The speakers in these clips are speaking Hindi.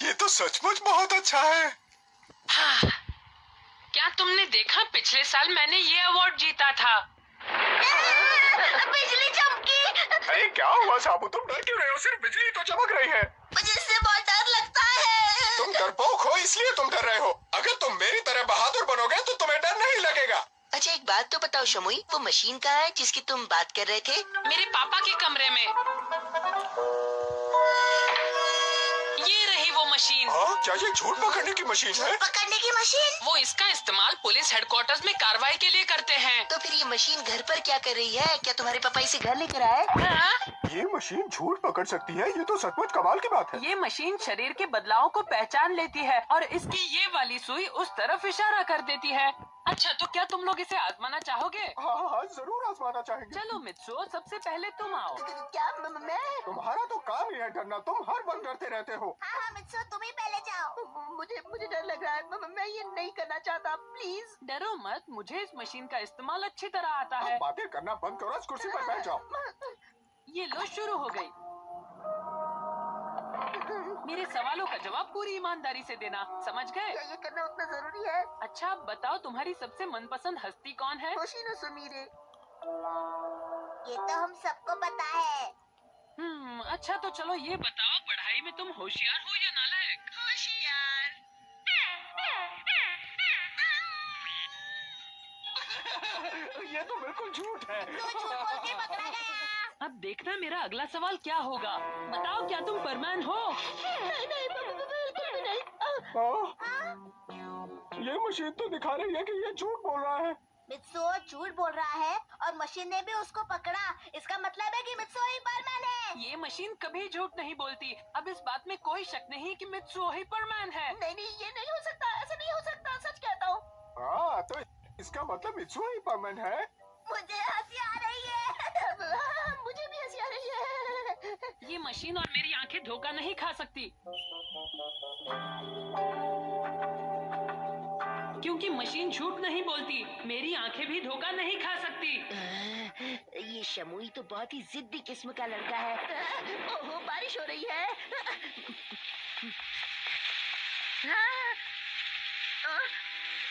ये तो सचमुच बहुत अच्छा है। हाँ, क्या तुमने देखा पिछले साल मैंने ये अवार्ड जीता था। बिजली चमकी। अरे क्या हुआ साबू, तुम डर क्यों रहे हो? सिर्फ बिजली तो चमक रही है। मुझे इससे बहुत डर लगता है। तुम डरपोक हो इसलिए तुम डर रहे हो। अगर तुम मेरी तरह बहादुर बनोगे तो तुम्हें डर नहीं लगेगा। अच्छा एक बात तो बताओ शमुई, वो मशीन कहाँ है जिसकी तुम बात कर रहे थे? मेरे पापा के कमरे में। ये रही वो मशीन। हाँ, क्या ये झूठ पकड़ने की मशीन है? पकड़ने की मशीन? वो इसका इस्तेमाल पुलिस हेडक्वार्टर्स में कार्रवाई के लिए करते हैं। तो फिर ये मशीन घर पर क्या कर रही है? क्या तुम्हारे पापा इसे घर लेकर आए? हाँ? ये मशीन झूठ पकड़ सकती है, ये तो सचमुच कमाल की बात है। ये मशीन शरीर के बदलावों को पहचान लेती है और इसकी ये वाली सुई उस तरफ इशारा कर देती है। अच्छा, तो क्या तुम लोग इसे आजमाना चाहोगे? हाँ, जरूर आजमाना चाहेंगे। चलो मित्सो, सबसे पहले तुम आओ। क्या मैं? तुम्हारा तो काम ही है डरना, तुम हर वक्त डरते रहते हो। हाँ मित्सो, तुम ही पहले जाओ। मुझे डर लग रहा है, मैं ये नहीं करना चाहता, प्लीज। डरो मत, मुझे इस मशीन का इस्तेमाल अच्छी तरह आता अब है। बातें करना बंद करो, इस कुर्सी पर बैठ जाओ। ये लो, शुरू हो गई। मेरे सवालों का जवाब पूरी ईमानदारी से देना, समझ गए? क्या ये करना उतना जरूरी है? अच्छा, अब बताओ तुम्हारी सबसे मनपसंद हस्ती कौन है? होशिनो सुमीरे। ये तो हम सबको पता है। अच्छा तो चलो ये बताओ, पढ़ाई में तुम होशियार हो या नालायक? होशियार। ये तो बिल्कुल झूठ है। तो झूठ बोल के पकड़ा गया। अब देखना मेरा अगला सवाल क्या होगा। बताओ, क्या तुम परमान हो? नहीं, बिल्कुल भी नहीं। ये मशीन तो दिखा रही है कि ये झूठ बोल रहा है। मित्सो झूठ बोल रहा है और मशीन ने भी उसको पकड़ा। इसका मतलब है कि मित्सो ही परमैन है। ये मशीन कभी झूठ नहीं बोलती। अब इस बात में कोई शक नहीं कि मित्सुओ ही परमान है। नहीं, ये नहीं हो सकता, ऐसा नहीं हो सकता, सच कहता हूँ। हाँ, तो इसका मतलब मित्सुओ ही परमानेंट है। मुझे हंसी आ रही है। मुझे भी हंसी आ रही है। ये मशीन और मेरी आंखें धोखा नहीं खा सकती, क्योंकि मशीन झूठ नहीं बोलती। मेरी आंखें भी धोखा नहीं खा सकती। ये शमुई तो बहुत ही जिद्दी किस्म का लड़का है। ओहो, बारिश हो रही है।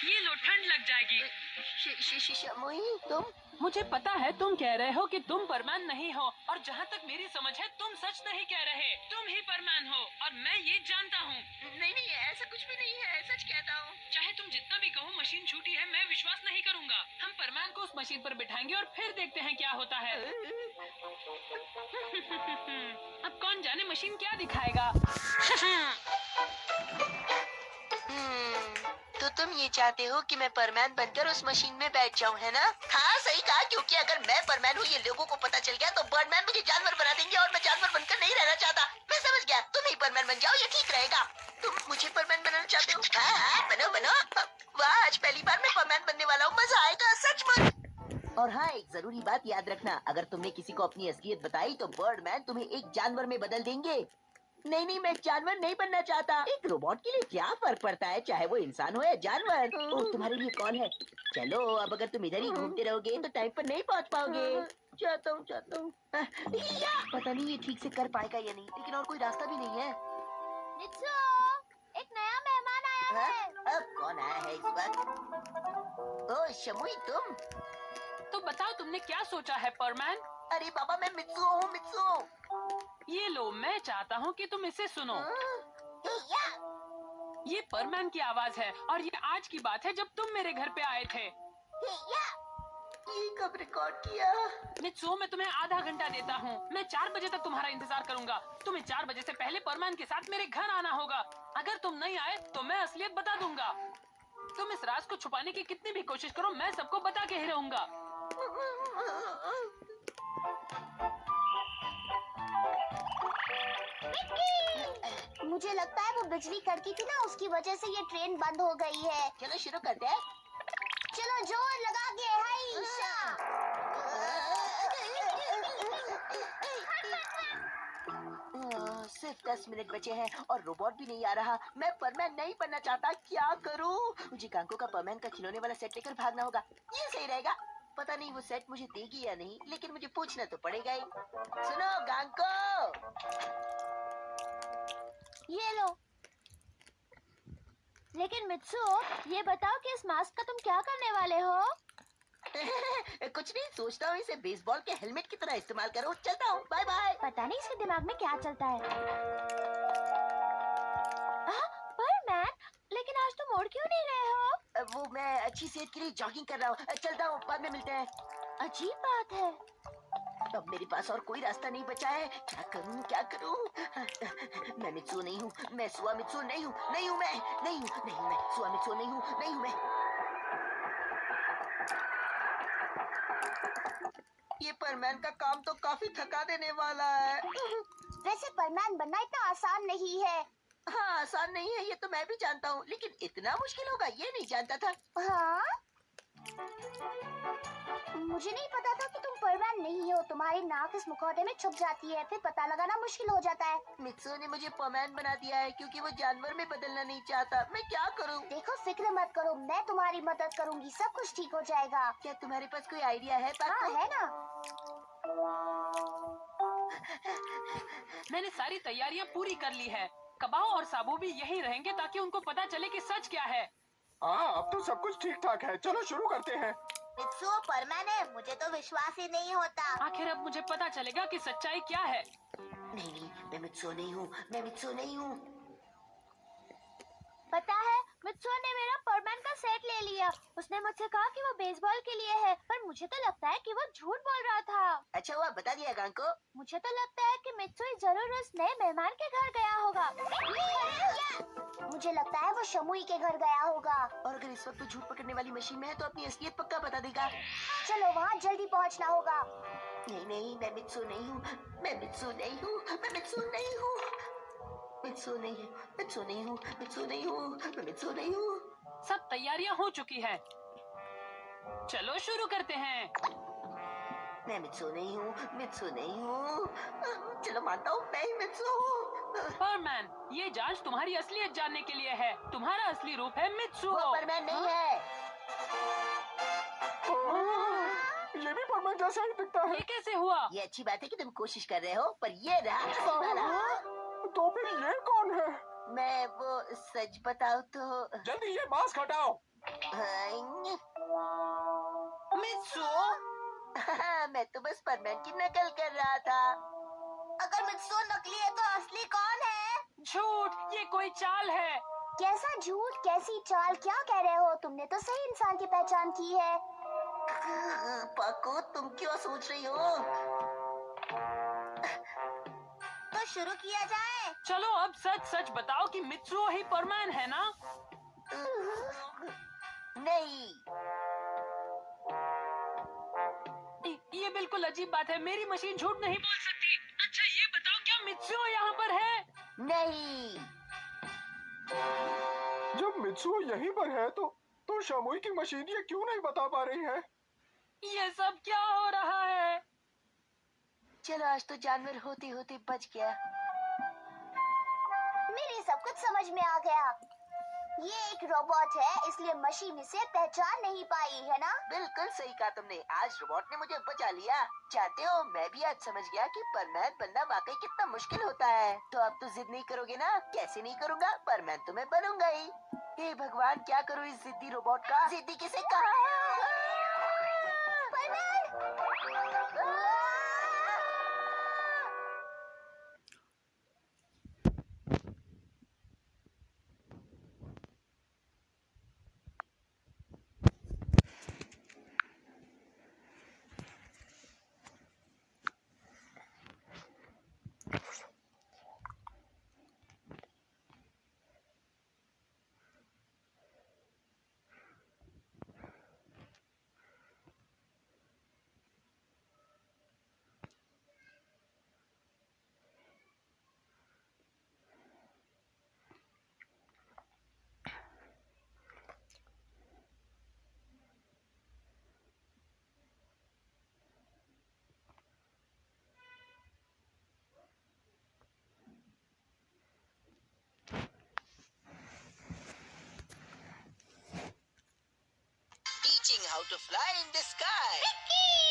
ये लो, ठंड लग जाएगी। शमुई तुम? मुझे पता है तुम कह रहे हो कि तुम परमान नहीं हो, और जहाँ तक मेरी समझ है तुम सच नहीं कह रहे। तुम ही परमान हो और मैं ये जानता हूँ। नहीं, ऐसा कुछ भी नहीं है, सच कहता हूँ। चाहे तुम जितना भी कहो, मशीन झूठी है, मैं विश्वास नहीं करूँगा। हम परमान को उस मशीन पर बिठाएंगे और फिर देखते हैं क्या होता है। अब कौन जाने मशीन क्या दिखाएगा। तो तुम ये चाहते हो कि मैं परमैन बनकर उस मशीन में बैठ जाऊं, है ना? हाँ सही कहा, क्योंकि अगर मैं परमैन हूँ, ये लोगों को पता चल गया तो बर्डमैन मुझे जानवर बना देंगे और मैं जानवर बनकर नहीं रहना चाहता। मैं समझ गया, तुम ही परमैन बन जाओ, ये ठीक रहेगा। तुम मुझे परमैन बनाना चाहते हो? हाँ, बनो। वाह, आज पहली बार मैं परमैन बनने वाला हूँ, मजा आएगा सचमुच। और हाँ, एक जरूरी बात याद रखना, अगर तुमने किसी को अपनी असलियत बताई तो बर्डमैन तुम्हें एक जानवर में बदल देंगे। नहीं, मैं जानवर नहीं बनना चाहता। एक रोबोट के लिए क्या फर्क पड़ता है, चाहे वो इंसान हो या जानवर। ओह, तुम्हारे लिए कॉल है। चलो, अब अगर तुम इधर ही घूमते रहोगे तो टाइम पर नहीं पहुंच पाओगे। चाहता हूँ। पता नहीं ये ठीक से कर पाएगा या नहीं, लेकिन और कोई रास्ता भी नहीं है। एक नया मेहमान आया है। अब कौन आया है इस वक्त? ओह शमुई, तुम? तो बताओ, तुमने क्या सोचा है परमान? अरे बाबा, मैं मित्सुओ हूँ, मित्सुओ। ये लो, मैं चाहता हूँ कि तुम इसे सुनो। ये परमान की आवाज है और ये आज की बात है जब तुम मेरे घर पे आए थे। ये कब रिकॉर्ड किया? मित्सुओ, मैं तुम्हें आधा घंटा देता हूँ। मैं 4 बजे तक तुम्हारा इंतजार करूंगा। तुम्हें 4 बजे से पहले परमान के साथ मेरे घर आना होगा। अगर तुम नहीं आए तो मैं असलियत बता दूंगा। तुम इस राज को छुपाने की कितनी भी कोशिश करो, मैं सबको बता के ही रहूंगा। मुझे लगता है वो बिजली कड़की थी ना, उसकी वजह से ये ट्रेन बंद हो गई है। चलो शुरू करते हैं। चलो जोर लगा के सिर्फ 10 मिनट बचे हैं और रोबोट भी नहीं आ रहा। मैं परमैन नहीं बनना चाहता, क्या करूं? मुझे गांको का परमैन का खिलौने वाला सेट लेकर भागना होगा, ये सही रहेगा। पता नहीं वो सेट मुझे देगी या नहीं, लेकिन मुझे पूछना तो पड़ेगा ही। सुनो गांको, ये लो। लेकिन मित्सुओ, ये बताओ कि इस मास्क का तुम क्या करने वाले हो? कुछ नहीं, सोचता हूँ इसे बेसबॉल के हेलमेट की तरह इस्तेमाल करूँ। चलता हूँ, बाय बाय। पता नहीं इसके दिमाग में क्या चलता है। परमैन, लेकिन आज तुम मोड़ क्यों नहीं गए हो? वो मैं अच्छी सेहत के लिए जॉगिंग कर रहा हूँ। चलता हूँ, बाद में मिलते हैं। अजीब बात है। अब मेरे पास और कोई रास्ता नहीं बचा है। क्या करूँ, क्या करूँ? मैं मित्सुओ नहीं हूँ, मैं सुआ मित्सुओ नहीं हूँ, नहीं हूँ मैं, नहीं हूँ, नहीं हूँ मैं, सुआ मित्सुओ नहीं हूँ, नहीं हूँ मैं। ये परमैन का काम तो काफी थका देने वाला है। वैसे परमैन बनना इतना आसान नहीं है। हाँ, आसान नहीं है, ये तो मैं भी जानता हूँ, लेकिन इतना मुश्किल होगा ये नहीं जानता था। हाँ? मुझे नहीं पता था कि तुम परमैन नहीं हो। तुम्हारी नाक इस मुखौटे में छुप जाती है, फिर पता लगाना मुश्किल हो जाता है। मित्सुओ ने मुझे परमैन बना दिया है क्योंकि वो जानवर में बदलना नहीं चाहता। मैं क्या करूँ? देखो, फिक्र मत करो, मैं तुम्हारी मदद करूंगी, सब कुछ ठीक हो जाएगा। क्या तुम्हारे पास कोई आइडिया है? हाँ, है ना। मैंने सारी तैयारियां पूरी कर ली है। कबाओ और साबू भी यहीं रहेंगे ताकि उनको पता चले कि सच क्या है। हाँ, अब तो सब कुछ ठीक ठाक है। चलो शुरू करते हैं। मित्सुओ परमैन है, मुझे तो विश्वास ही नहीं होता। आखिर अब मुझे पता चलेगा कि सच्चाई क्या है। नहीं, मैं मित्सुओ नहीं हूँ, मैं मित्सुओ नहीं हूँ। पता है, मित्सुओ ने मेरा परमैन का सेट ले लिया। उसने मुझसे कहा कि वो बेसबॉल के लिए है, पर मुझे तो लगता है कि वो झूठ बोल रहा था। अच्छा हुआ बता दिया गांग को। मुझे तो लगता है कि मित्सुई जरूर उस नए मेहमान के घर गया होगा। मुझे लगता है वो शमुई के घर गया होगा। और अगर इस वक्त वो झूठ पकड़ने वाली मशीन में है तो अपनी असलियत पक्का बता देगा। चलो वहाँ जल्दी पहुँचना होगा। नहीं, मैं मित्सुओ नहीं हूँ, मैं मित्सुओ नहीं हूँ, मैं मित्सुओ नहीं हूँ, मित्सुओ नहीं हूँ, मित्सुओ नहीं हूँ, मित्सुओ नहीं हूँ, मैं मित्सुओ नहीं हूँ। सब तैयारियां हो चुकी हैं। चलो शुरू करते हैं। मैं मित्सुओ नहीं हूँ, मित्सुओ नहीं हूँ। चलो मानता हूँ, मैं ही मित्सुओ हूँ। परमैन, ये जांच तुम्हारी असलियत जानने के लिए है। तुम्हारा असली रूप है मित्सुओ। वो परमैन नहीं है। ये भी परमैन जैसा ही दिखता है। ये कैसे हुआ? ये अच्छी बात है कि तुम कोशिश कर रहे हो, पर ये रहा असली वाला। तो फिर ये कौन है? मैं वो सच बताऊँ तो जल्दी ये मास्क हटाओ। मित्सुओ? मैं तो बस परमैन की नकल कर रहा था। अगर मित्सुओ नकली है तो असली कौन है? झूठ, ये कोई चाल है। कैसा झूठ, कैसी चाल, क्या कह रहे हो? तुमने तो सही इंसान की पहचान की है। पाको, तुम क्यों सोच रही हो? तो शुरू किया जाए। चलो अब सच सच बताओ कि मित्सुओ ही परमैन है ना? नहीं। ये बिल्कुल अजीब बात है। मेरी मशीन झूठ नहीं बोल सकती। अच्छा ये बताओ, क्या मित्सुओ यहाँ पर है? नहीं। जब मित्सुओ यहीं पर है तो शमुई की मशीन ये क्यों नहीं बता पा रही है? ये सब क्या हो रहा है? चलो आज तो जानवर होते होते बच गया। मेरे सब कुछ समझ में आ गया। ये एक रोबोट है, इसलिए मशीन इसे पहचान नहीं पाई, है ना? बिल्कुल सही कहा तुमने। आज रोबोट ने मुझे बचा लिया। जानते हो, मैं भी आज समझ गया कि परमैन बनना वाकई कितना मुश्किल होता है। तो अब तो जिद नहीं करोगे ना? कैसे नहीं करूँगा, परमैन तो मैं बनूंगा ही। हे भगवान, क्या करूँ इस जिद्दी रोबोट का? जिद्दी किसे कहा? Teaching how to fly in the sky.